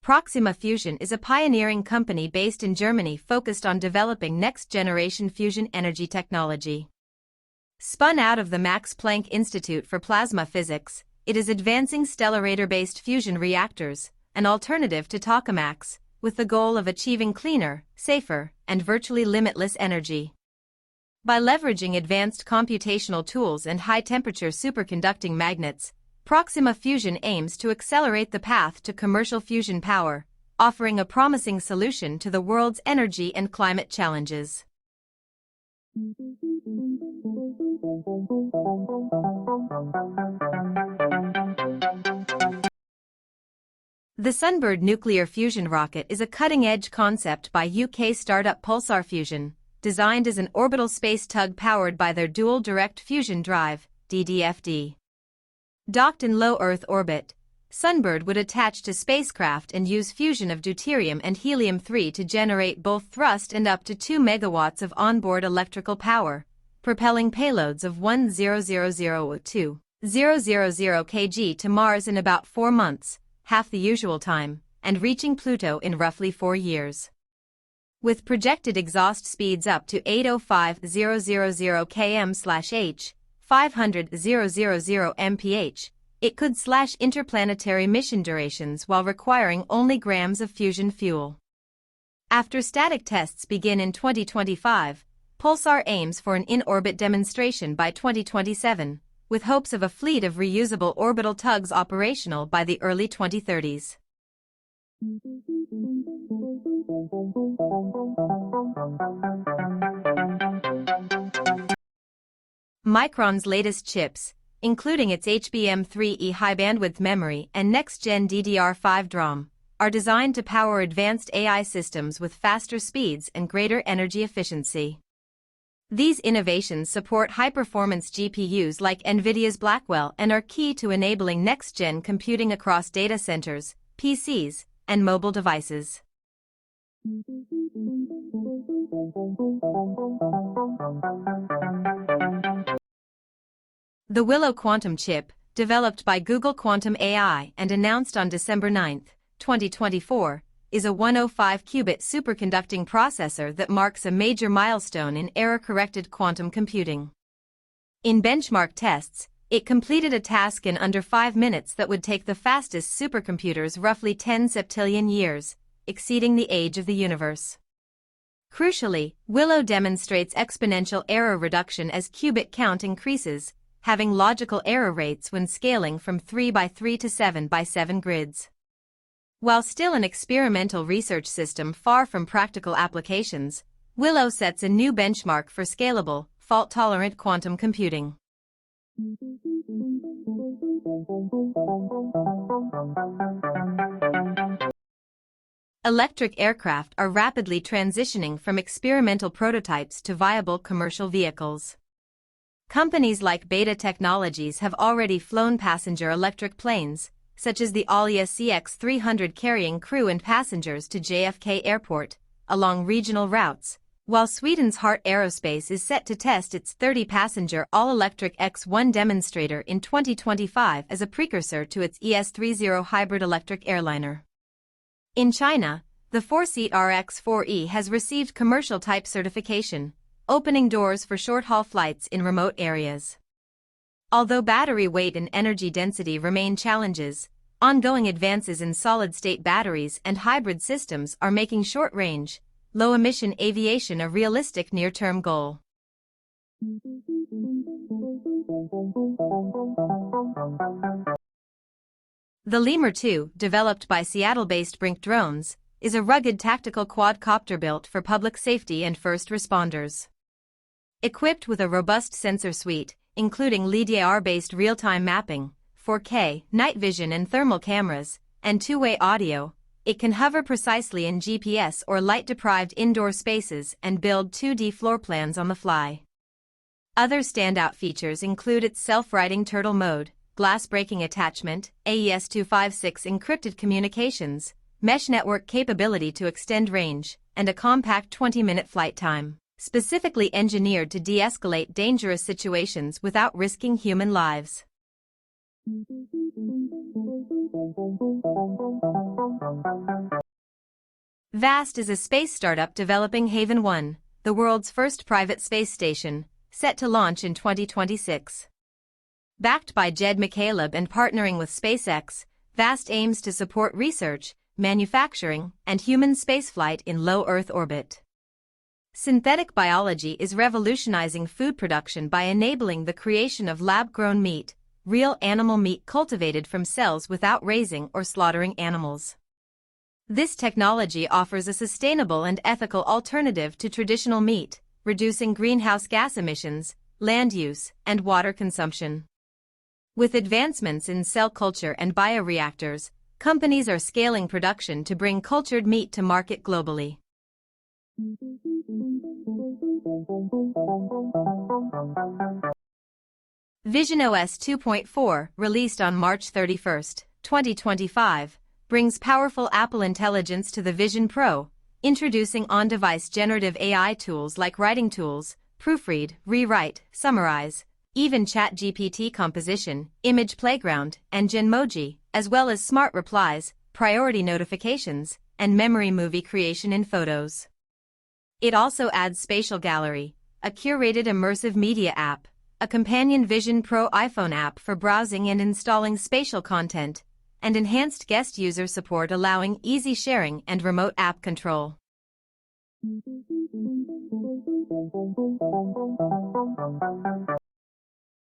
Proxima Fusion is a pioneering company based in Germany focused on developing next-generation fusion energy technology. Spun out of the Max Planck Institute for Plasma Physics, it is advancing stellarator-based fusion reactors, an alternative to tokamaks, with the goal of achieving cleaner, safer, and virtually limitless energy. By leveraging advanced computational tools and high-temperature superconducting magnets, Proxima Fusion aims to accelerate the path to commercial fusion power, offering a promising solution to the world's energy and climate challenges. The Sunbird nuclear fusion rocket is a cutting-edge concept by UK startup Pulsar Fusion, designed as an orbital space tug powered by their dual direct fusion drive, DDFD. Docked in low Earth orbit, Sunbird would attach to spacecraft and use fusion of deuterium and helium-3 to generate both thrust and up to 2 megawatts of onboard electrical power, propelling payloads of 1,000,000 kg to Mars in about 4 months, half the usual time, and reaching Pluto in roughly 4 years. With projected exhaust speeds up to 805,000 km/h, 500,000 mph, it could slash interplanetary mission durations while requiring only grams of fusion fuel. After static tests begin in 2025, Pulsar aims for an in-orbit demonstration by 2027, with hopes of a fleet of reusable orbital tugs operational by the early 2030s. Micron's latest chips, including its HBM3E high-bandwidth memory and next-gen DDR5 DRAM, are designed to power advanced AI systems with faster speeds and greater energy efficiency. These innovations support high-performance GPUs like NVIDIA's Blackwell and are key to enabling next-gen computing across data centers, PCs, and mobile devices. The Willow quantum chip, developed by Google Quantum AI and announced on December 9, 2024, is a 105-qubit superconducting processor that marks a major milestone in error-corrected quantum computing. In benchmark tests, it completed a task in under 5 minutes that would take the fastest supercomputers roughly 10 septillion years, exceeding the age of the universe. Crucially, Willow demonstrates exponential error reduction as qubit count increases, having logical error rates when scaling from 3 by 3 to 7 by 7 grids. While still an experimental research system far from practical applications, Willow sets a new benchmark for scalable, fault-tolerant quantum computing. Electric aircraft are rapidly transitioning from experimental prototypes to viable commercial vehicles. Companies like Beta Technologies have already flown passenger electric planes, such as the Alia CX-300 carrying crew and passengers to JFK Airport, along regional routes, while Sweden's Heart Aerospace is set to test its 30-passenger all-electric X1 demonstrator in 2025 as a precursor to its ES-30 hybrid electric airliner. In China, the 4-seat RX-4E has received commercial type certification, opening doors for short-haul flights in remote areas. Although battery weight and energy density remain challenges, ongoing advances in solid-state batteries and hybrid systems are making short-range, low-emission aviation a realistic near-term goal. The Lemur 2, developed by Seattle-based Brink Drones, is a rugged tactical quadcopter built for public safety and first responders. Equipped with a robust sensor suite, including LiDAR-based real-time mapping, 4K, night vision and thermal cameras, and two-way audio, it can hover precisely in GPS or light-deprived indoor spaces and build 2D floor plans on the fly. Other standout features include its self-righting turtle mode, glass-breaking attachment, AES-256 encrypted communications, mesh network capability to extend range, and a compact 20-minute flight time, specifically engineered to de-escalate dangerous situations without risking human lives. VAST is a space startup developing Haven 1, the world's first private space station, set to launch in 2026. Backed by Jed McCaleb and partnering with SpaceX, VAST aims to support research, manufacturing, and human spaceflight in low Earth orbit. Synthetic biology is revolutionizing food production by enabling the creation of lab-grown meat, real animal meat cultivated from cells without raising or slaughtering animals. This technology offers a sustainable and ethical alternative to traditional meat, reducing greenhouse gas emissions, land use, and water consumption. With advancements in cell culture and bioreactors, companies are scaling production to bring cultured meat to market globally. visionOS 2.4, released on March 31, 2025, brings powerful Apple Intelligence to the Vision Pro, introducing on-device generative AI tools like writing tools, proofread, rewrite, summarize, even ChatGPT composition, image playground, and Genmoji, as well as smart replies, priority notifications, and memory movie creation in Photos. It also adds Spatial Gallery, a curated immersive media app, a companion Vision Pro iPhone app for browsing and installing spatial content, and enhanced guest user support allowing easy sharing and remote app control.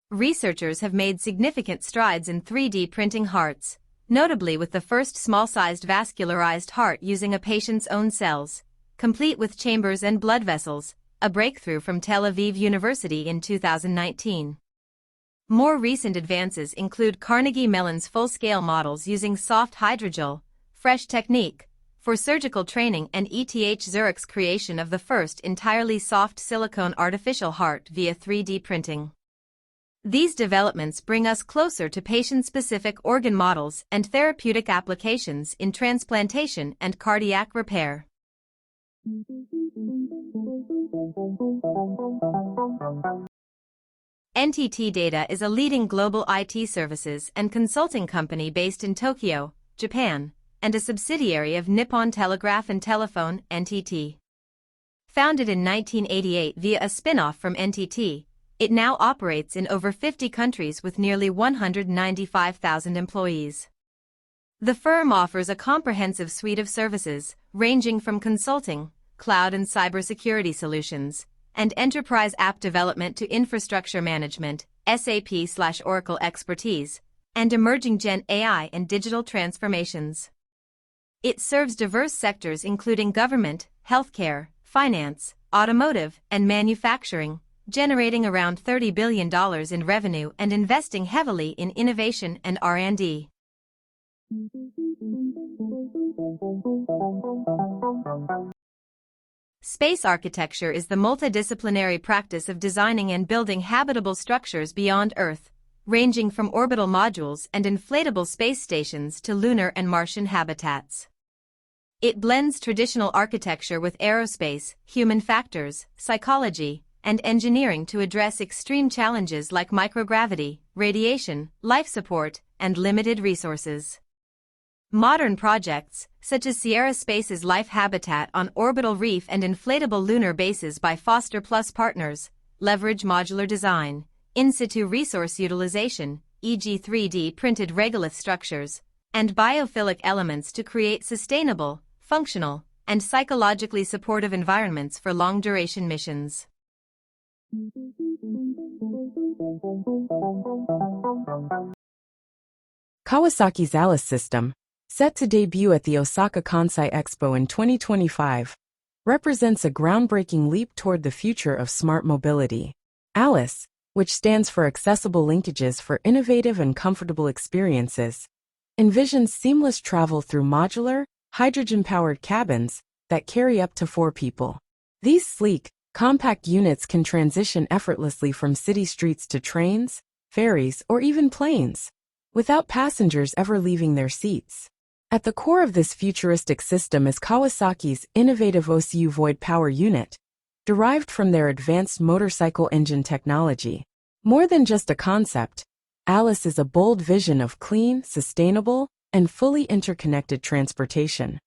Researchers have made significant strides in 3D printing hearts, notably with the first small-sized vascularized heart using a patient's own cells, complete with chambers and blood vessels, a breakthrough from Tel Aviv University in 2019. More recent advances include Carnegie Mellon's full-scale models using soft hydrogel, Fresh Technique, for surgical training, and ETH Zurich's creation of the first entirely soft silicone artificial heart via 3D printing. These developments bring us closer to patient-specific organ models and therapeutic applications in transplantation and cardiac repair. NTT Data is a leading global IT services and consulting company based in Tokyo, Japan, and a subsidiary of Nippon Telegraph and Telephone, NTT. Founded in 1988 via a spin-off from NTT, it now operates in over 50 countries with nearly 195,000 employees. The firm offers a comprehensive suite of services, ranging from consulting, cloud and cybersecurity solutions, and enterprise app development to infrastructure management, SAP/Oracle expertise, and emerging Gen AI and digital transformations. It serves diverse sectors including government, healthcare, finance, automotive, and manufacturing, generating around $30 billion in revenue and investing heavily in innovation and R&D. Space architecture is the multidisciplinary practice of designing and building habitable structures beyond Earth, ranging from orbital modules and inflatable space stations to lunar and Martian habitats. It blends traditional architecture with aerospace, human factors, psychology, and engineering to address extreme challenges like microgravity, radiation, life support, and limited resources. Modern projects, such as Sierra Space's Life Habitat on Orbital Reef and inflatable lunar bases by Foster Plus Partners, leverage modular design, in-situ resource utilization, e.g. 3D printed regolith structures, and biophilic elements to create sustainable, functional, and psychologically supportive environments for long-duration missions. Kawasaki's Alice system, set to debut at the Osaka Kansai Expo in 2025, represents a groundbreaking leap toward the future of smart mobility. Alice, which stands for Accessible Linkages for Innovative and Comfortable Experiences, envisions seamless travel through modular, hydrogen-powered cabins that carry up to 4 people. These sleek, compact units can transition effortlessly from city streets to trains, ferries, or even planes, without passengers ever leaving their seats. At the core of this futuristic system is Kawasaki's innovative OCU Void Power Unit, derived from their advanced motorcycle engine technology. More than just a concept, Alice is a bold vision of clean, sustainable, and fully interconnected transportation.